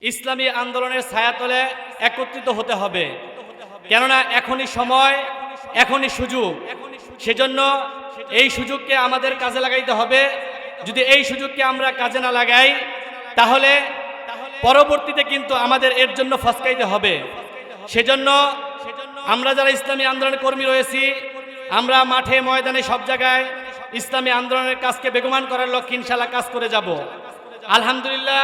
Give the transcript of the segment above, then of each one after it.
ইসলামী আন্দোলনের ছায়াতলে একত্রিত হতে হবে, কেননা এখনই সময়, এখনই সুযোগ। সেজন্য এই সুযোগকে আমাদের কাজে লাগাইতে হবে। যদি এই সুযোগকে আমরা কাজে না লাগাই তাহলে পরবর্তীতে কিন্তু আমাদের এর জন্য ফসকাইতে হবে। সেজন্য আমরা যারা ইসলামী আন্দোলনের কর্মী রয়েছি, আমরা মাঠে ময়দানে সব জায়গায় ইসলামী আন্দোলনের কাজকে বেগমান করার লক্ষ্যে ইনশাআল্লাহ কাজ করে যাব। আলহামদুলিল্লাহ,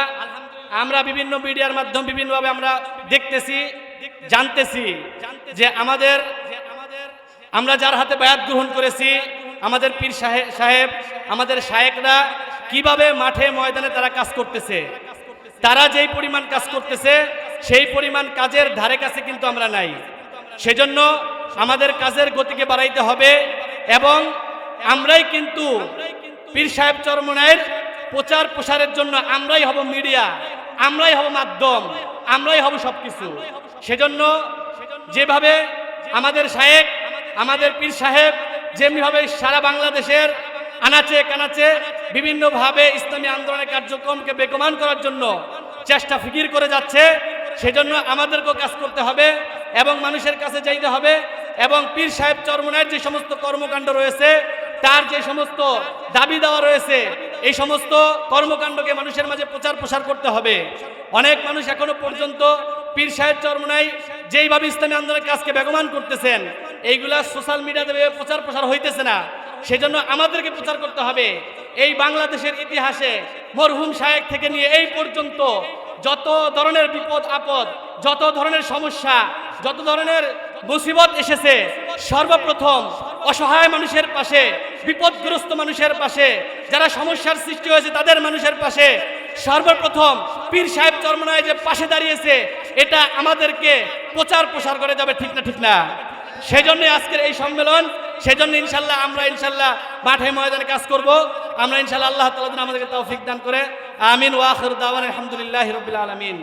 আমরা বিভিন্ন মিডিয়ার মাধ্যমে বিভিন্নভাবে আমরা দেখতেছি, জানতেছি যে আমরা যার হাতে বায়াত গ্রহণ করেছি, আমাদের পীর সাহেব, আমাদের শায়েখরা কিভাবে মাঠে ময়দানে তারা কাজ করতেছে। তারা যেই পরিমাণ কাজ করতেছে সেই পরিমাণ কাজের ধারে কাছে কিন্তু আমরা নাই। সেজন্য আমাদের কাজের গতিকে বাড়াইতে হবে এবং আমরাই কিন্তু পীর সাহেব চরমনাইয়ের প্রচার প্রসারের জন্য আমরাই হব মিডিয়া, আমরাই হব মাধ্যম, আমরাই হব সবকিছু। সেজন্য যেভাবে আমাদের শায়েখ, আমাদের পীর সাহেব যেমনিভাবে সারা বাংলাদেশের আনাচে কানাচে বিভিন্নভাবে ইসলামী আন্দোলনের কার্যক্রমকে বেগমান করার জন্য চেষ্টা ফিকির করে যাচ্ছে, সেজন্য আমাদেরকেও কাজ করতে হবে এবং মানুষের কাছে যাইতে হবে এবং পীর সাহেব চরমনাইয়ের যে সমস্ত কর্মকাণ্ড রয়েছে, তার যে সমস্ত দাবি দেওয়া রয়েছে, এই সমস্ত কর্মকাণ্ডকে মানুষের মাঝে প্রচার প্রসার করতে হবে। অনেক মানুষ এখনো পর্যন্ত পীর সাহেব চরমনাই যেইভাবে ইসলামী আন্দোলনের কাজকে বেগমান করতেছেন, এইগুলা সোশ্যাল মিডিয়াতে প্রচার প্রসার হইতেছে না। সেজন্য আমাদেরকে প্রচার করতে হবে। এই বাংলাদেশের ইতিহাসে মরহুম শায়েখ থেকে নিয়ে এই পর্যন্ত যত ধরনের বিপদ আপদ, যত ধরনের সমস্যা, যত ধরনের মুসিবত এসেছে, সর্বপ্রথম অসহায় মানুষের পাশে, বিপদগ্রস্ত মানুষের পাশে, যারা সমস্যার সৃষ্টি হয়েছে তাদের মানুষের পাশে সর্বপ্রথম পীর সাহেব চরমনাই যে পাশে দাঁড়িয়েছে, এটা আমাদেরকে প্রচার প্রসার করে যাবে, ঠিক না ঠিক না? সেজন্য আজকের এই সম্মেলন। সেজন্য ইনশাল্লাহ আমরা মাঠে ময়দানে কাজ করব। আমরা ইনশাল্লাহ আল্লাহ তাআলা আমাদেরকে তৌফিক দান করে। আমিন ওয়া আখিরু দাওয়ানা আলহামদুলিল্লাহি রাব্বিল আলামিন।